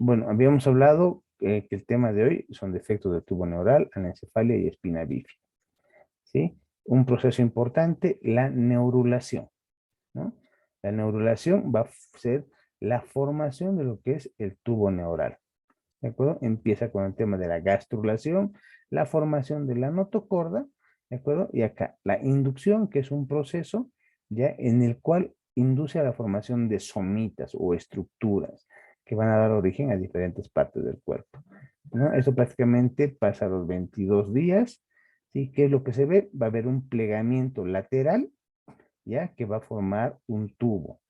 Bueno, habíamos hablado que el tema de hoy son defectos del tubo neural, anencefalia y espina bífida, ¿sí? Un proceso importante, la neurulación, ¿no? La neurulación va a ser la formación de lo que es el tubo neural, ¿de acuerdo? Empieza con el tema de la gastrulación, la formación de la notocorda, ¿de acuerdo? Y acá, la inducción, que es un proceso ya en el cual induce a la formación de somitas o estructuras que van a dar origen a diferentes partes del cuerpo, ¿no? Eso prácticamente pasa a los 22 días, ¿sí? ¿Qué es lo que se ve? Va a haber un plegamiento lateral, ¿ya? Que va a formar un tubo.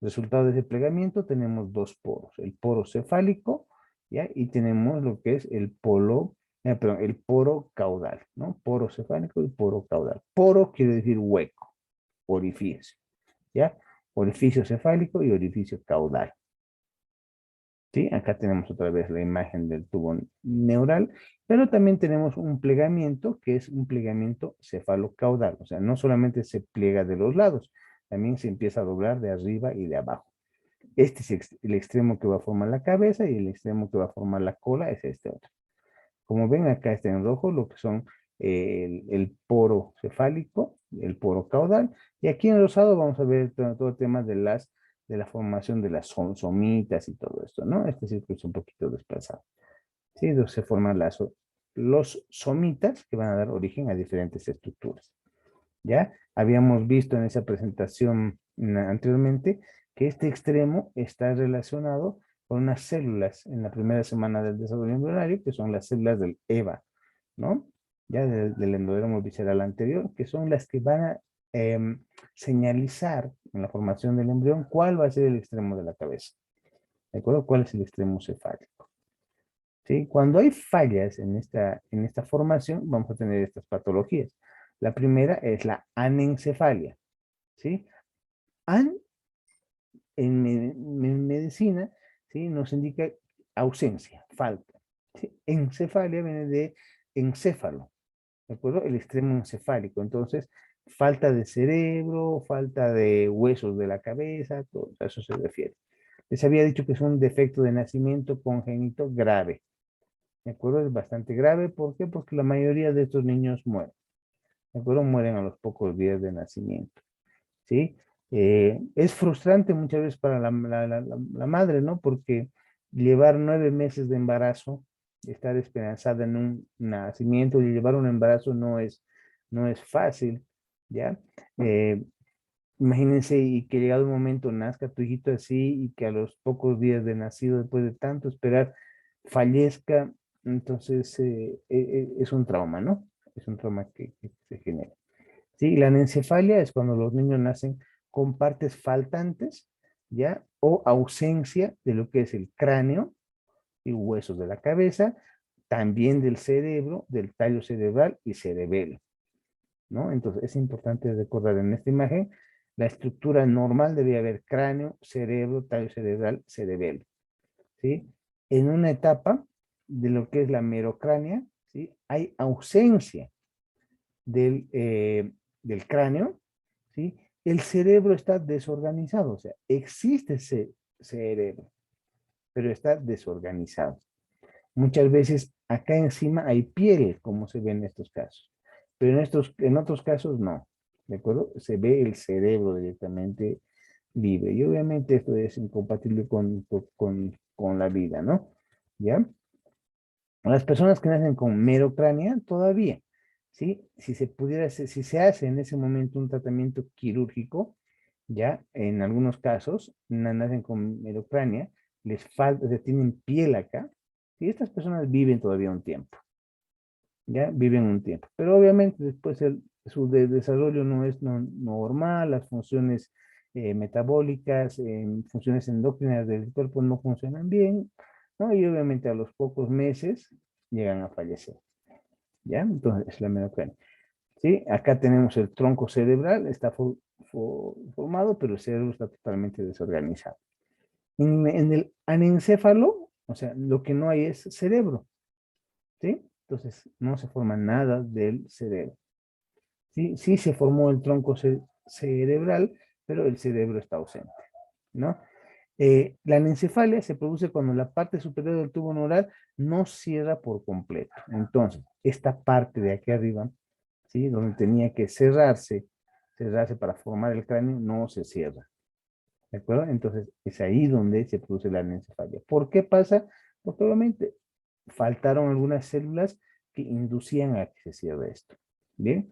Resultado de ese plegamiento tenemos dos poros, el poro cefálico, ¿ya? Y tenemos lo que es el poro caudal, ¿no? Poro cefálico y poro caudal. Poro quiere decir hueco, orificio, ¿ya? Orificio cefálico y orificio caudal. ¿Sí? Acá tenemos otra vez la imagen del tubo neural, pero también tenemos un plegamiento que es un plegamiento cefalocaudal, o sea, no solamente se pliega de los lados, también se empieza a doblar de arriba y de abajo. Este es el extremo que va a formar la cabeza y el extremo que va a formar la cola es este otro. Como ven, acá está en rojo lo que son el poro cefálico, el poro caudal, y aquí en rosado vamos a ver todo el tema de la formación de las somitas y todo esto, ¿no? Este círculo es un poquito desplazado. ¿Sí? Entonces se forman los somitas que van a dar origen a diferentes estructuras. ¿Ya? Habíamos visto en esa presentación anteriormente que este extremo está relacionado con unas células en la primera semana del desarrollo embrionario, que son las células del EVA, ¿no? Ya del endodermo visceral anterior, que son las que van a señalizar en la formación del embrión cuál va a ser el extremo de la cabeza, ¿de acuerdo? ¿Cuál es el extremo cefálico? ¿Sí? Cuando hay fallas en esta formación, vamos a tener estas patologías. La primera es la anencefalia, ¿sí? An en medicina, ¿sí? Nos indica ausencia, falta. ¿Sí? Encefalia viene de encéfalo, ¿de acuerdo? El extremo encefálico. Entonces, falta de cerebro, falta de huesos de la cabeza, todo a eso se refiere. Les había dicho que es un defecto de nacimiento congénito grave. ¿De acuerdo? Es bastante grave. ¿Por qué? Porque la mayoría de estos niños mueren. ¿De acuerdo? Mueren a los pocos días de nacimiento. ¿Sí? Es frustrante muchas veces para la madre, ¿no? Porque llevar 9 meses de embarazo, estar esperanzada en un nacimiento y llevar un embarazo no es fácil, ¿ya? Eh, Imagínense y que llegado el momento nazca tu hijito así y que a los pocos días de nacido, después de tanto esperar, fallezca, entonces es un trauma, ¿no? Es un trauma que se genera. ¿Sí? La anencefalia es cuando los niños nacen con partes faltantes, ¿ya? O ausencia de lo que es el cráneo y huesos de la cabeza, también del cerebro, del tallo cerebral y cerebelo, ¿no? Entonces es importante recordar en esta imagen la estructura normal debe haber cráneo, cerebro, tallo cerebral, cerebelo, ¿sí? En una etapa de lo que es la merocránea, ¿sí? Hay ausencia del cráneo, ¿sí? El cerebro está desorganizado, o sea, existe ese cerebro, pero está desorganizado. Muchas veces acá encima hay piel, como se ve en estos casos, pero en otros casos no, ¿de acuerdo? Se ve el cerebro directamente libre y obviamente esto es incompatible con la vida, ¿no? ¿Ya? Las personas que nacen con merocránea todavía, ¿sí? Si se pudiera hacer, si se hace en ese momento un tratamiento quirúrgico, ya, en algunos casos, nacen con merocránea, les falta, o sea, tienen piel acá, y estas personas viven todavía un tiempo, ya, viven un tiempo. Pero obviamente después su desarrollo no es normal, las funciones metabólicas, funciones endocrinas del cuerpo no funcionan bien, ¿no? Y obviamente a los pocos meses llegan a fallecer, ¿ya? Entonces, es la menopausia. ¿Sí? Acá tenemos el tronco cerebral, está formado, pero el cerebro está totalmente desorganizado. En el anencéfalo, o sea, lo que no hay es cerebro, ¿sí? Entonces, no se forma nada del cerebro. Sí, sí se formó el tronco cerebral, pero el cerebro está ausente, ¿no? La anencefalia se produce cuando la parte superior del tubo neural no cierra por completo. Entonces, esta parte de aquí arriba, ¿sí? Donde tenía que cerrarse para formar el cráneo, no se cierra. ¿De acuerdo? Entonces, es ahí donde se produce la anencefalia. ¿Por qué pasa? Porque obviamente faltaron algunas células que inducían a que se cierre esto. Bien,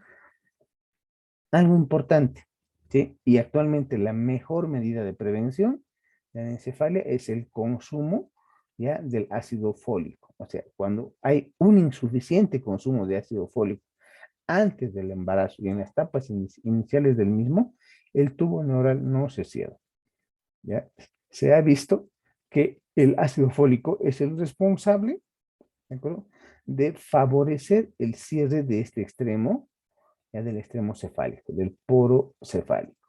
algo importante, ¿sí? Y actualmente la mejor medida de prevención de anencefalia es el consumo, ¿ya? Del ácido fólico. O sea, cuando hay un insuficiente consumo de ácido fólico antes del embarazo y en las etapas iniciales del mismo, el tubo neural no se cierra, ¿ya? Se ha visto que el ácido fólico es el responsable, ¿de acuerdo?, de favorecer el cierre de este extremo, ya del extremo cefálico, del poro cefálico.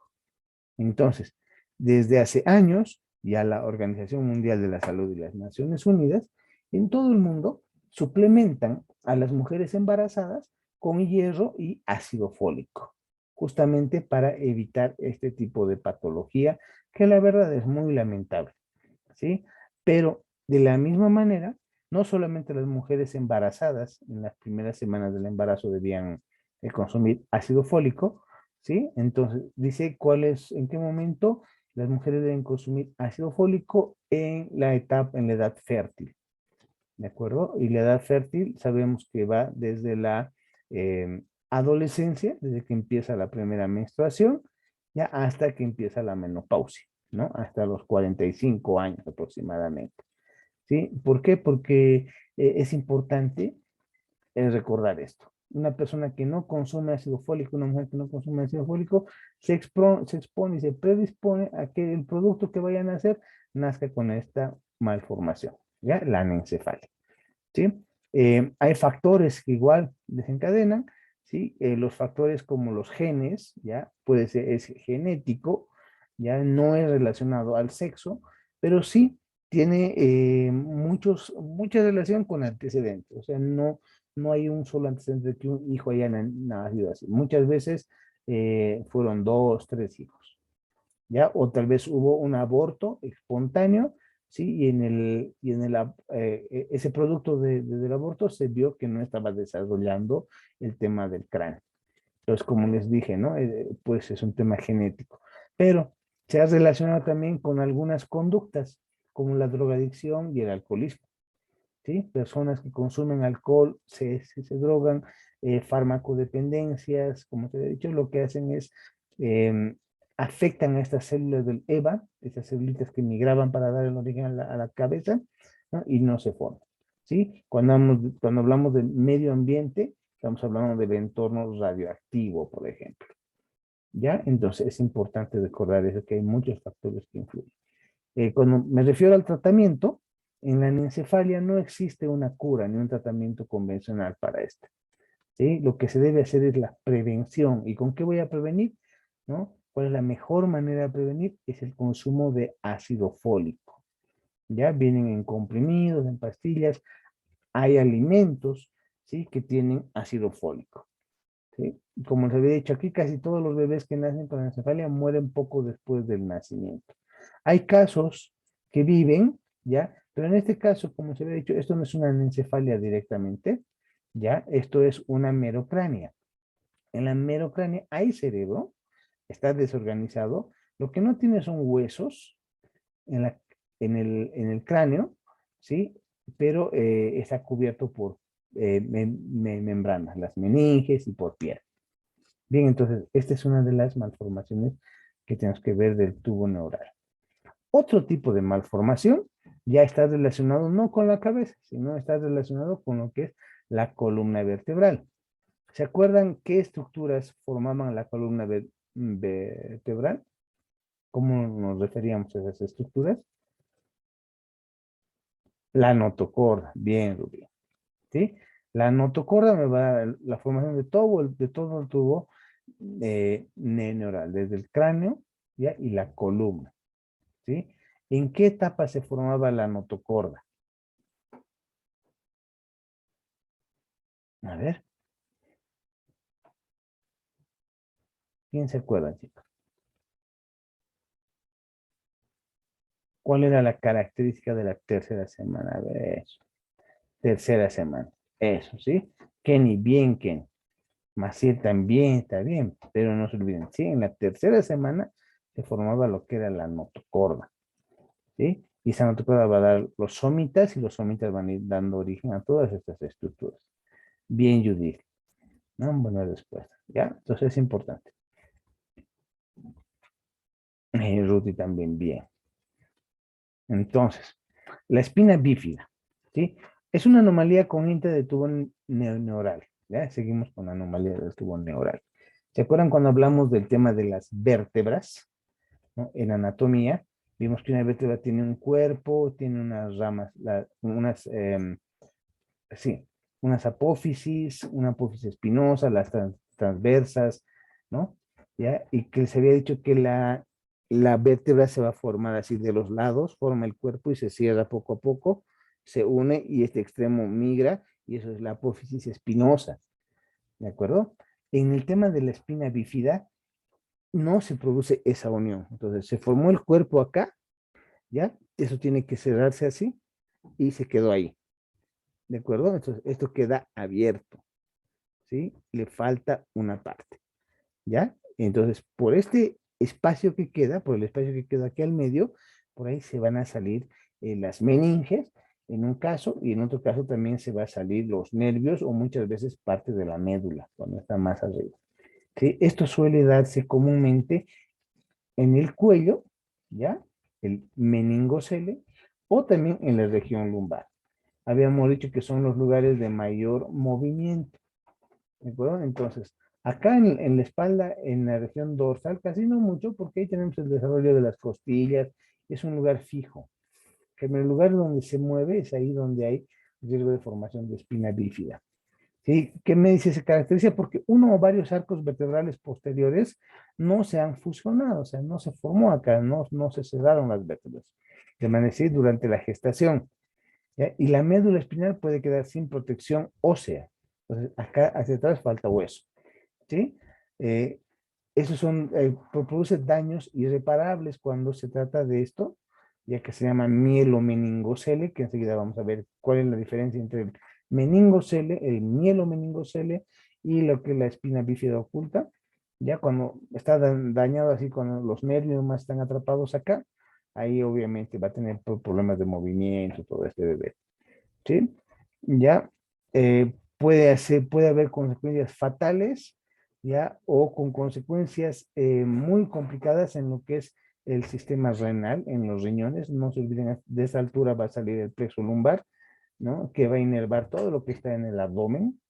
Entonces, desde hace años, ya la Organización Mundial de la Salud y las Naciones Unidas, en todo el mundo, suplementan a las mujeres embarazadas con hierro y ácido fólico, justamente para evitar este tipo de patología, que la verdad es muy lamentable, ¿sí? Pero de la misma manera, no solamente las mujeres embarazadas en las primeras semanas del embarazo debían consumir ácido fólico, ¿sí? Entonces, dice en qué momento las mujeres deben consumir ácido fólico en la etapa, en la edad fértil, ¿de acuerdo? Y la edad fértil sabemos que va desde la adolescencia, desde que empieza la primera menstruación, ya hasta que empieza la menopausia, ¿no? Hasta los 45 años aproximadamente, ¿sí? ¿Por qué? Porque es importante recordar esto. Una persona que no consume ácido fólico, una mujer que no consume ácido fólico, se expone y se predispone a que el producto que vayan a hacer nazca con esta malformación, ¿ya? La anencefalia, ¿sí? Hay factores que igual desencadenan, ¿sí? Los factores como los genes, ¿ya? Puede ser, es genético, ya no es relacionado al sexo, pero sí tiene mucha relación con antecedentes, o sea, no hay un solo antecedente de que un hijo haya nacido así. Muchas veces fueron dos, tres hijos, ¿ya? O tal vez hubo un aborto espontáneo, ¿sí? Ese producto del aborto se vio que no estaba desarrollando el tema del cráneo. Entonces, como les dije, ¿no? Pues es un tema genético. Pero se ha relacionado también con algunas conductas, como la drogadicción y el alcoholismo, ¿sí? Personas que consumen alcohol, se drogan, farmacodependencias, como te he dicho, lo que hacen es eh, afectan a estas células del EVA, esas células que migraban para dar el origen a la cabeza, ¿no? Y no se forman, ¿sí? Cuando hablamos del medio ambiente, estamos hablando del entorno radioactivo, por ejemplo, ¿ya? Entonces es importante recordar eso, que hay muchos factores que influyen. Cuando me refiero al tratamiento, en la anencefalia no existe una cura ni un tratamiento convencional para esto, ¿sí? Lo que se debe hacer es la prevención. ¿Y con qué voy a prevenir? ¿No? ¿Cuál es la mejor manera de prevenir? Es el consumo de ácido fólico. Ya vienen en comprimidos, en pastillas, hay alimentos, ¿sí? Que tienen ácido fólico, ¿sí? Como les había dicho aquí, casi todos los bebés que nacen con anencefalia mueren poco después del nacimiento. Hay casos que viven, ¿ya? Pero en este caso, como se había dicho, esto no es una anencefalia directamente, ¿ya? Esto es una merocrania. En la merocrania hay cerebro, está desorganizado, lo que no tiene son huesos en, en el cráneo, ¿sí? Pero está cubierto por membranas, las meninges y por piel. Bien, entonces, esta es una de las malformaciones que tenemos que ver del tubo neural. Otro tipo de malformación ya está relacionado no con la cabeza, sino está relacionado con lo que es la columna vertebral. ¿Se acuerdan qué estructuras formaban la columna vertebral? ¿Cómo nos referíamos a esas estructuras? La notocorda, bien, Rubí, ¿sí? La notocorda me va a dar la formación de todo el tubo neural, desde el cráneo, ¿ya? Y la columna, ¿sí? ¿En qué etapa se formaba la notocorda? A ver, ¿quién se acuerda, chicos? ¿Cuál era la característica de la tercera semana? A ver, eso. Tercera semana. Eso, ¿sí? Kenny, bien, Kenny. Maciel también está bien, pero no se olviden, ¿sí? En la tercera semana se formaba lo que era la notocorda, ¿sí? Y esa notocorda va a dar los somitas y los somitas van a ir dando origen a todas estas estructuras. Bien, Judith. ¿No? Buena respuesta. ¿Ya? Entonces es importante. Rudy también, bien. Entonces, la espina bífida, ¿sí? Es una anomalía congénita del tubo neural. ¿Ya? Seguimos con la anomalía del tubo neural. ¿Se acuerdan cuando hablamos del tema de las vértebras? ¿No? En anatomía, vimos que una vértebra tiene un cuerpo, tiene unas ramas, sí, unas apófisis, una apófisis espinosa, las transversas, ¿no? ¿Ya? Y que se había dicho que la vértebra se va a formar así de los lados, forma el cuerpo y se cierra poco a poco, se une y este extremo migra, y eso es la apófisis espinosa, ¿de acuerdo? En el tema de la espina bífida, no se produce esa unión. Entonces, se formó el cuerpo acá, ¿ya? Eso tiene que cerrarse así y se quedó ahí, ¿de acuerdo? Entonces, esto queda abierto, ¿sí? Le falta una parte, ¿ya? Entonces, por este espacio que queda, por el espacio que queda aquí al medio, por ahí se van a salir las meninges, en un caso, y en otro caso también se va a salir los nervios o muchas veces parte de la médula, cuando está más arriba. ¿Sí? Esto suele darse comúnmente en el cuello, ¿ya? El meningocele, o también en la región lumbar. Habíamos dicho que son los lugares de mayor movimiento, ¿de acuerdo? Entonces, acá en la espalda, en la región dorsal, casi no mucho, porque ahí tenemos el desarrollo de las costillas, es un lugar fijo. Que en el lugar donde se mueve es ahí donde hay riesgo de formación de espina bífida. ¿Sí? ¿Qué me dice? Se caracteriza porque uno o varios arcos vertebrales posteriores no se han fusionado, o sea, no se formó acá, no se cerraron las vértebras. Permanecer durante la gestación. ¿Ya? Y la médula espinal puede quedar sin protección ósea. Entonces, acá hacia atrás falta hueso. ¿Sí? Eh, Esos son, produce daños irreparables cuando se trata de esto, ya que se llama mielomeningocele, que enseguida vamos a ver cuál es la diferencia entre el meningocele, el mielomeningocele y lo que es la espina bífida oculta. Ya cuando está dañado así, cuando los nervios más están atrapados acá, ahí obviamente va a tener problemas de movimiento, todo este bebé. ¿Sí? Ya puede haber consecuencias fatales, ya, o con consecuencias muy complicadas en lo que es el sistema renal, en los riñones. No se olviden, de esa altura va a salir el plexo lumbar, ¿no? Que va a inervar todo lo que está en el abdomen,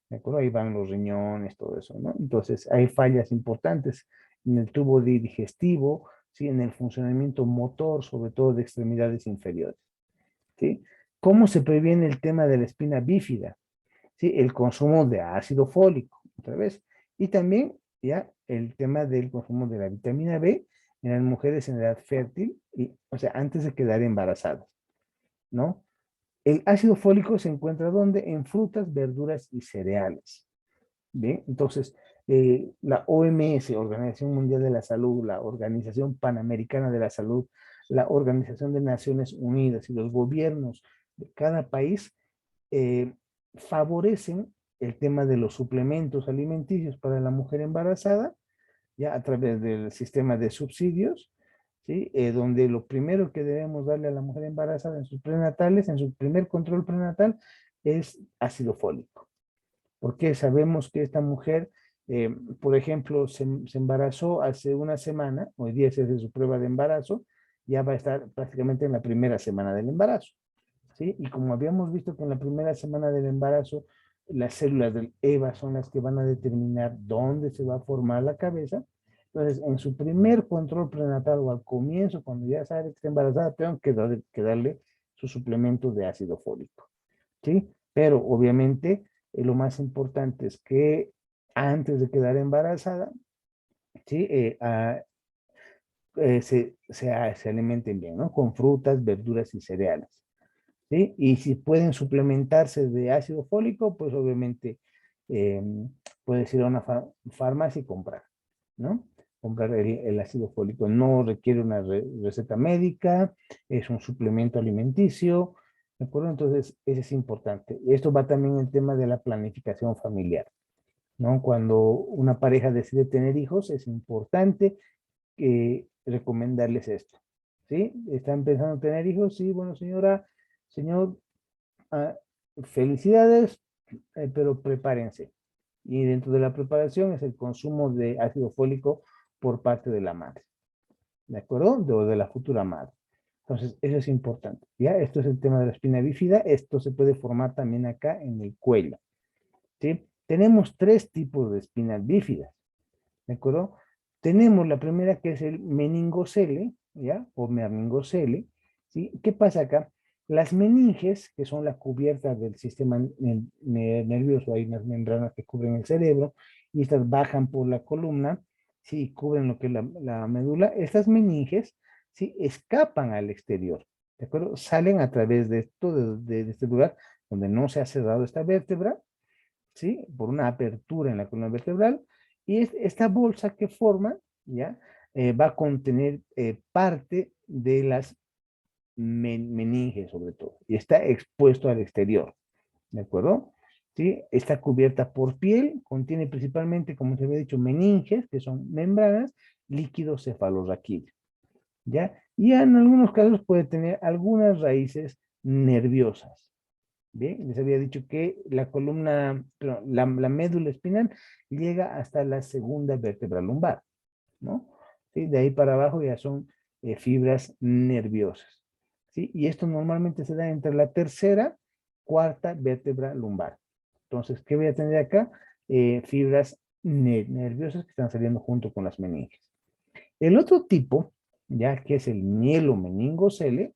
¿de acuerdo? Ahí van los riñones, todo eso, ¿no? Entonces, hay fallas importantes en el tubo digestivo, ¿sí? En el funcionamiento motor, sobre todo de extremidades inferiores, ¿sí? ¿Cómo se previene el tema de la espina bífida? ¿Sí? El consumo de ácido fólico, otra vez. Y también ya el tema del consumo de la vitamina B en las mujeres en edad fértil, y, o sea, antes de quedar embarazadas, ¿no? El ácido fólico se encuentra ¿dónde? En frutas, verduras y cereales. ¿Bien? Entonces, la OMS, Organización Mundial de la Salud, la Organización Panamericana de la Salud, la Organización de Naciones Unidas y los gobiernos de cada país eh, favorecen el tema de los suplementos alimenticios para la mujer embarazada, ya a través del sistema de subsidios, ¿sí? Donde lo primero que debemos darle a la mujer embarazada en sus prenatales, en su primer control prenatal, es ácido fólico. Porque sabemos que esta mujer, por ejemplo, se embarazó hace una semana, hoy día se hace su prueba de embarazo, ya va a estar prácticamente en la primera semana del embarazo. ¿Sí? Y como habíamos visto que en la primera semana del embarazo, las células del EVA son las que van a determinar dónde se va a formar la cabeza. Entonces, en su primer control prenatal o al comienzo, cuando ya sabe que está embarazada, tengo que darle su suplemento de ácido fólico. ¿Sí? Pero obviamente, lo más importante es que antes de quedar embarazada, ¿sí? Se alimenten bien, ¿no? Con frutas, verduras y cereales. ¿Sí? Y si pueden suplementarse de ácido fólico, pues obviamente eh, puedes ir a una farmacia y comprar, ¿no? comprar el ácido fólico. No requiere una receta médica, es un suplemento alimenticio, ¿de acuerdo? Entonces, eso es importante. Esto va también en el tema de la planificación familiar, ¿no? Cuando una pareja decide tener hijos, es importante recomendarles esto, ¿sí? ¿Están pensando en tener hijos? Sí, bueno, señora, señor, ah, felicidades, pero prepárense. Y dentro de la preparación es el consumo de ácido fólico por parte de la madre, ¿de acuerdo? De la futura madre. Entonces, eso es importante, ¿ya? Esto es el tema de la espina bífida. Esto se puede formar también acá en el cuello, ¿sí? Tenemos tres tipos de espinas bífidas, ¿de acuerdo? Tenemos la primera que es el meningocele, ¿ya? O merningocele, ¿sí? ¿Qué pasa acá? Las meninges, que son la cubierta del sistema nervioso, hay unas membranas que cubren el cerebro, y estas bajan por la columna, ¿sí? Cubren lo que es la médula. Estas meninges, ¿sí? Escapan al exterior, ¿de acuerdo? Salen a través de esto, de este lugar donde no se ha cerrado esta vértebra, ¿sí? Por una apertura en la columna vertebral, y esta bolsa que forma, ¿ya? Va a contener parte de las meninges, sobre todo, y está expuesto al exterior, ¿de acuerdo? ¿Sí? Está cubierta por piel, contiene principalmente, como se había dicho, meninges, que son membranas, líquido cefalorraquídeo, ¿ya? Y en algunos casos puede tener algunas raíces nerviosas. Bien, les había dicho que la columna, perdón, la médula espinal llega hasta la segunda vértebra lumbar, ¿no? ¿Sí? De ahí para abajo ya son fibras nerviosas, ¿sí? Y esto normalmente se da entre la tercera, cuarta vértebra lumbar. Entonces, ¿qué voy a tener acá? Fibras nerviosas que están saliendo junto con las meninges. El otro tipo, ya que es el mielomeningocele,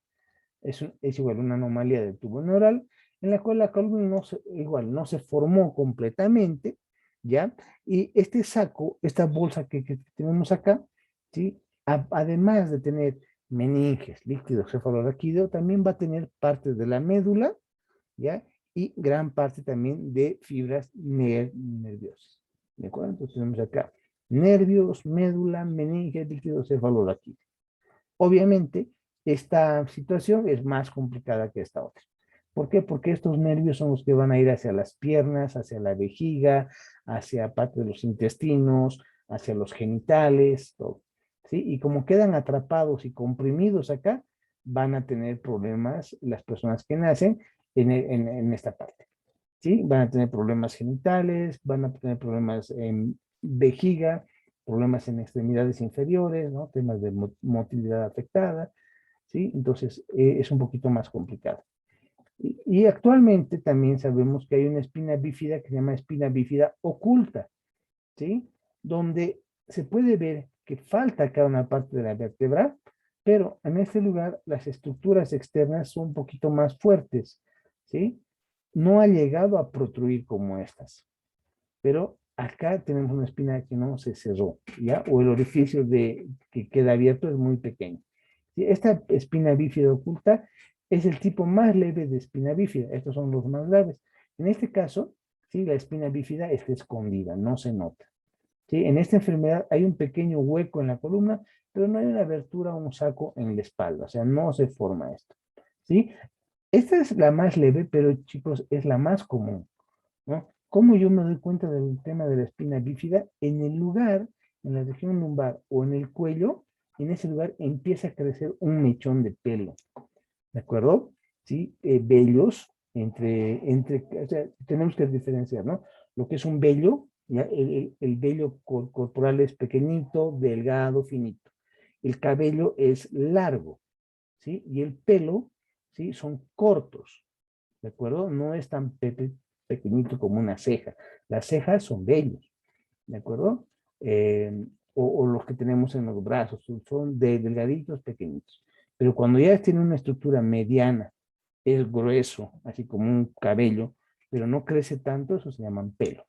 es igual una anomalía del tubo neural, en la cual la columna igual no se formó completamente, ¿ya? Y este saco, esta bolsa que tenemos acá, ¿sí? Además de tener meninges, líquido cefalorraquídeo, también va a tener parte de la médula, ¿ya? Y gran parte también de fibras nerviosas, ¿de acuerdo? Entonces tenemos acá nervios, médula, meninges, líquido cefalorraquídeo. Obviamente, esta situación es más complicada que esta otra. ¿Por qué? Porque estos nervios son los que van a ir hacia las piernas, hacia la vejiga, hacia parte de los intestinos, hacia los genitales, todo, ¿sí? Y como quedan atrapados y comprimidos acá, van a tener problemas las personas que nacen en esta parte, ¿sí? Van a tener problemas genitales, van a tener problemas en vejiga, problemas en extremidades inferiores, ¿no? Temas de motilidad afectada, ¿sí? Entonces, es un poquito más complicado. Y actualmente también sabemos que hay una espina bífida que se llama espina bífida oculta, ¿sí? Donde se puede ver que falta cada una parte de la vértebra, pero en este lugar las estructuras externas son un poquito más fuertes, ¿sí? No ha llegado a protruir como estas, pero acá tenemos una espina que no se cerró, ¿ya? O el orificio que queda abierto es muy pequeño. ¿Sí? Esta espina bífida oculta es el tipo más leve de espina bífida. Estos son los más graves. En este caso, ¿sí? La espina bífida está escondida, no se nota. ¿Sí? En esta enfermedad hay un pequeño hueco en la columna, pero no hay una abertura o un saco en la espalda, o sea, no se forma esto. ¿Sí? Esta es la más leve, pero chicos, es la más común, ¿no? ¿Cómo yo me doy cuenta del tema de la espina bífida? En el lugar, en la región lumbar o en el cuello, en ese lugar empieza a crecer un mechón de pelo, ¿de acuerdo? ¿Sí? Vellos, o sea, tenemos que diferenciar, ¿no? Lo que es un vello, ¿ya? El vello corporal es pequeñito, delgado, finito. El cabello es largo, ¿sí? Y el pelo, ¿sí? Son cortos, ¿de acuerdo? No es tan pequeñito como una ceja. Las cejas son vellos, ¿de acuerdo? O los que tenemos en los brazos, son delgaditos, pequeñitos. Pero cuando ya tiene una estructura mediana, es grueso, así como un cabello, pero no crece tanto, eso se llaman pelos,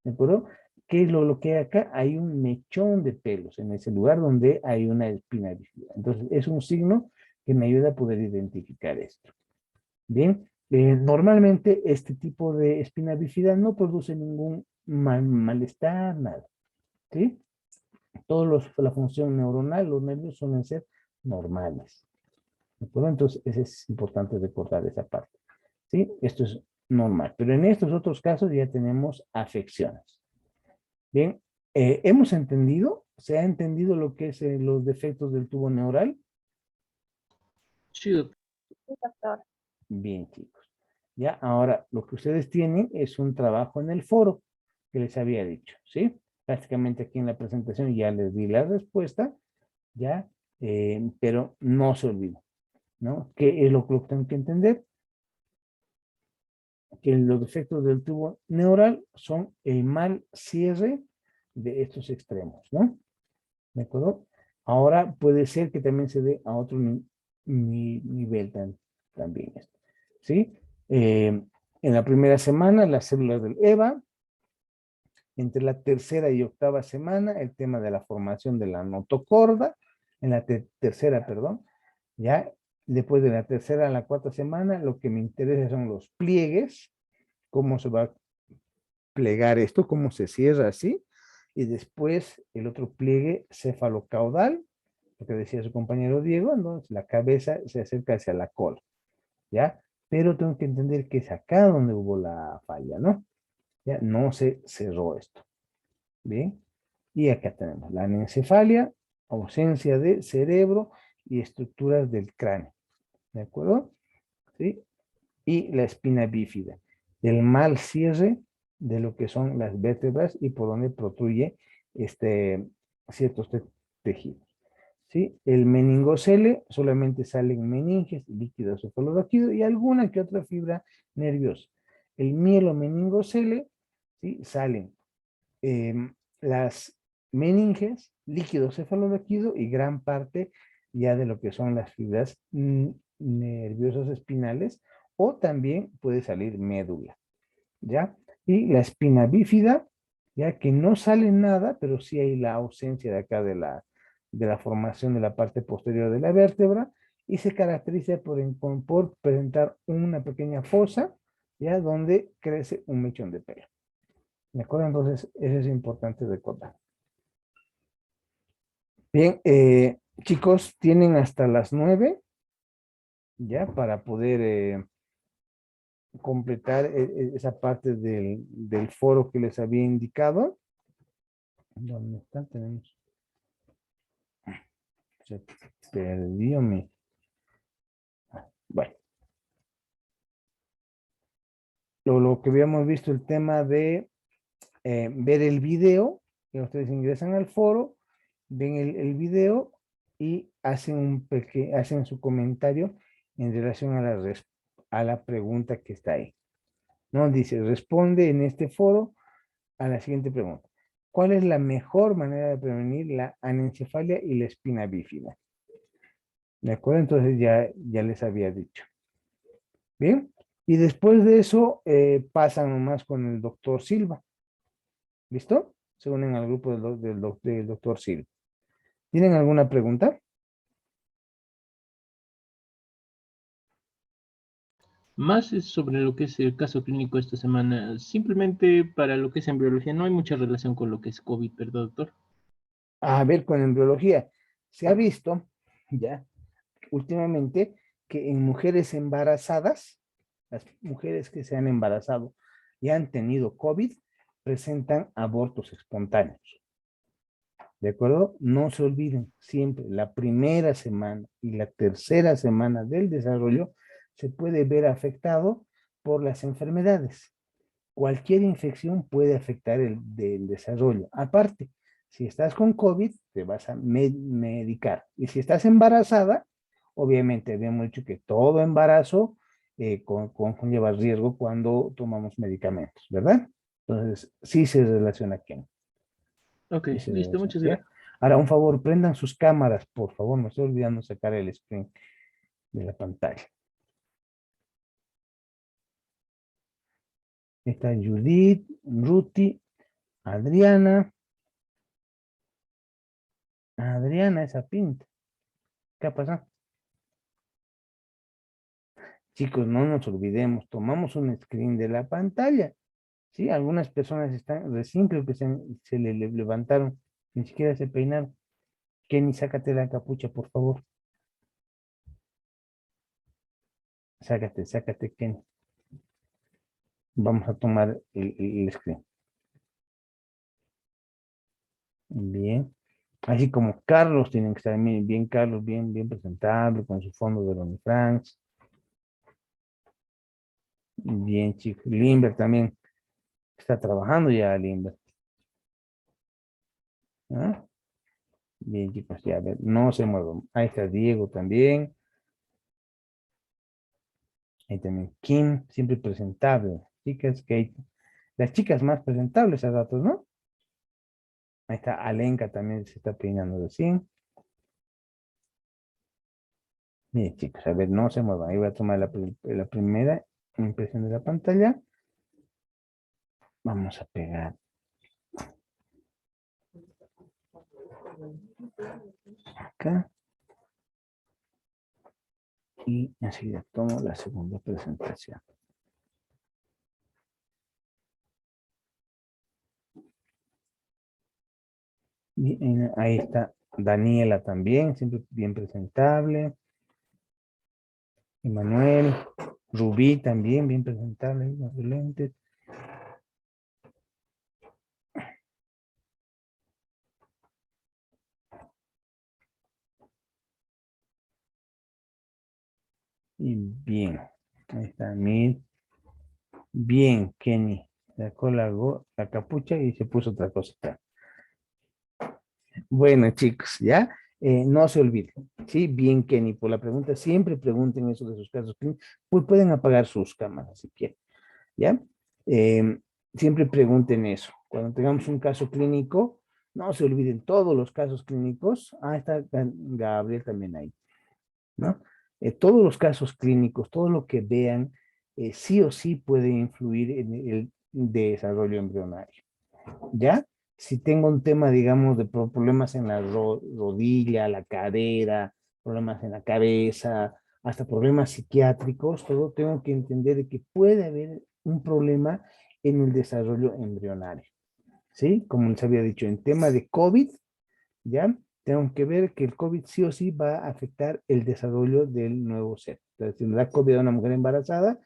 ¿de acuerdo? ¿Qué es lo que hay acá? Hay un mechón de pelos en ese lugar donde hay una espina bífida. Entonces, es un signo que me ayuda a poder identificar esto. Bien, normalmente este tipo de espina bífida no produce ningún malestar, nada, ¿sí? La función neuronal, los nervios suelen ser normales. ¿De acuerdo? Entonces, es importante recordar esa parte. ¿Sí? Esto es normal. Pero en estos otros casos ya tenemos afecciones. Bien, ¿hemos entendido? ¿Se ha entendido lo que es los defectos del tubo neural? Sí, doctor. Sí, doctor. Bien, chicos. Ya, ahora lo que ustedes tienen es un trabajo en el foro que les había dicho, ¿sí? Prácticamente aquí en la presentación ya les di la respuesta, ya, pero no se olviden, ¿no? ¿Qué es lo que tienen que entender? Que los defectos del tubo neural son el mal cierre de estos extremos, ¿no? ¿De acuerdo? Ahora puede ser que también se dé a otro nivel también esto, ¿sí? En la primera semana, las células del EVA, entre la tercera y octava semana, el tema de la formación de la notocorda, en la tercera, perdón, ya después de la tercera a la cuarta semana, lo que me interesa son los pliegues, cómo se va a plegar esto, cómo se cierra así, y después el otro pliegue cefalocaudal, lo que decía su compañero Diego, entonces la cabeza se acerca hacia la cola, ¿ya? Pero tengo que entender que es acá donde hubo la falla, ¿no? Ya no se cerró esto, ¿bien? Y acá tenemos la anencefalia, ausencia de cerebro y estructuras del cráneo, ¿de acuerdo? ¿Sí? Y la espina bífida, el mal cierre de lo que son las vértebras y por donde protruye ciertos tejidos. ¿Sí? El meningocele solamente salen meninges, líquido cefalorraquídeo y alguna que otra fibra nerviosa. El mielomeningocele, ¿sí? Salen las meninges, líquido cefalorraquídeo y gran parte ya de lo que son las fibras nerviosas espinales, o también puede salir médula, ¿ya? Y la espina bífida, ya que no sale nada, pero sí hay la ausencia de acá de la formación de la parte posterior de la vértebra, y se caracteriza por presentar una pequeña fosa, ya donde crece un mechón de pelo. ¿De acuerdo? Entonces, eso es importante recordar. Bien, chicos, tienen hasta las 9 ya para poder completar esa parte del foro que les había indicado. ¿Dónde está? Tenemos. Se perdió mi. Bueno, lo que habíamos visto, el tema de ver el video, que ustedes ingresan al foro, ven el video y hacen su comentario en relación a la pregunta que está ahí. ¿No? Dice, responde en este foro a la siguiente pregunta. ¿Cuál es la mejor manera de prevenir la anencefalia y la espina bífida? ¿De acuerdo? Entonces ya les había dicho. Bien. Y después de eso pasan nomás con el doctor Silva. ¿Listo? Se unen al grupo del doctor Silva. ¿Tienen alguna pregunta? Más es sobre lo que es el caso clínico esta semana. Simplemente para lo que es embriología no hay mucha relación con lo que es COVID, ¿verdad, doctor? A ver, con embriología. Se ha visto ya últimamente que en mujeres embarazadas, las mujeres que se han embarazado y han tenido COVID, presentan abortos espontáneos. ¿De acuerdo? No se olviden, siempre la primera semana y la tercera semana del desarrollo se puede ver afectado por las enfermedades. Cualquier infección puede afectar del desarrollo. Aparte, si estás con COVID, te vas a medicar. Y si estás embarazada, obviamente habíamos dicho que todo embarazo conlleva riesgo cuando tomamos medicamentos, ¿verdad? Entonces, sí se relaciona aquí. Ok, Sí se listo, relaciona, muchas ¿sí? gracias. Ahora, un favor, prendan sus cámaras, por favor. Me estoy olvidando sacar el screen de la pantalla. Está Judith, Ruti, Adriana. Adriana, esa pinta. ¿Qué ha pasado? Chicos, no nos olvidemos, tomamos un screen de la pantalla. ¿Sí? Algunas personas están, recién creo que se le levantaron Ni siquiera se peinaron. Kenny, sácate la capucha, por favor. Sácate, Kenny. Vamos a tomar el screen. Bien. Así como Carlos, tienen que estar bien Carlos, bien presentable, con su fondo de Ronnie Franks. Bien, chicos. Limber también está trabajando ya, Limber. ¿Ah? Bien, chicos, ya, a ver, no se muevan. Ahí está Diego también. Ahí también Kim, siempre presentable. Chicas, que las chicas más presentables a datos, ¿no? Ahí está Alenka también se está peinando recién. Bien, chicos, a ver, no se muevan. Ahí voy a tomar la primera impresión de la pantalla. Vamos a pegar acá. Y enseguida tomo la segunda presentación. Bien, ahí está Daniela también, siempre bien presentable. Emanuel, Rubí también bien presentable, con sus lentes. Y bien, ahí está Mid. Bien, Kenny. Sacó la capucha y se puso otra cosa acá. Bueno, chicos, ¿ya? No se olviden, ¿sí? Bien, Kenny, por la pregunta, siempre pregunten eso de sus casos clínicos, pues pueden apagar sus cámaras si quieren, ¿ya? Siempre pregunten eso. Cuando tengamos un caso clínico, no se olviden todos los casos clínicos. Ah, está Gabriel también ahí, ¿no? Todos los casos clínicos, todo lo que vean, sí o sí puede influir en el desarrollo embrionario. ¿Ya? Si tengo un tema, digamos, de problemas en la rodilla, la cadera, problemas en la cabeza, hasta problemas psiquiátricos, todo tengo que entender que puede haber un problema en el desarrollo embrionario. ¿Sí? Como les había dicho, en tema de COVID, ¿ya? Tengo que ver que el COVID sí o sí va a afectar el desarrollo del nuevo ser. Entonces, si le da COVID a una mujer embarazada,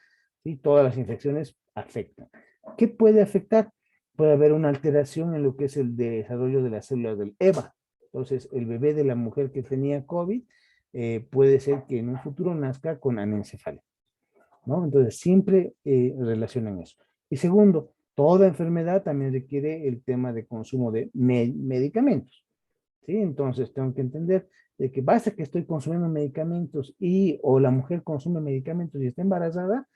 ¿sí? Todas las infecciones afectan. ¿Qué puede afectar? Puede haber una alteración en lo que es el desarrollo de las células del EVA. Entonces, el bebé de la mujer que tenía COVID puede ser que en un futuro nazca con anencefalia, ¿no? Entonces, siempre relacionan eso. Y segundo, toda enfermedad también requiere el tema de consumo de medicamentos. ¿Sí? Entonces tengo que entender de que basta que estoy consumiendo medicamentos y o la mujer consume medicamentos y está embarazada,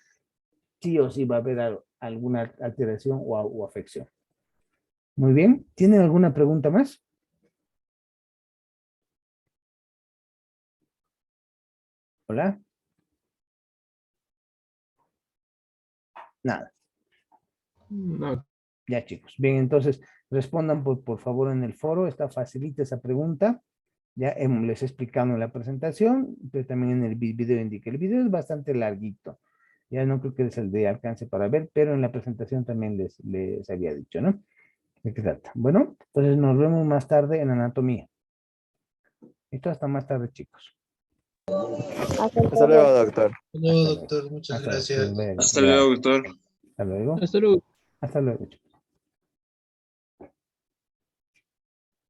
sí o sí va a haber alguna alteración o afección. Muy bien. ¿Tienen alguna pregunta más? Hola. Nada. No. Ya, chicos. Bien, entonces respondan por favor en el foro. Está facilita esa pregunta. Ya les he explicado en la presentación, pero también en el video indica. El video es bastante larguito. Ya no creo que les de alcance para ver, pero en la presentación también les había dicho, ¿no? ¿De qué trata? Bueno, entonces nos vemos más tarde en anatomía. Esto hasta más tarde, chicos. Hasta Hasta luego. luego, doctor. No, doctor, muchas Hasta luego. Que les gracias. vaya bien. Hasta luego, doctor. Hasta luego. Hasta luego. Hasta luego, chicos.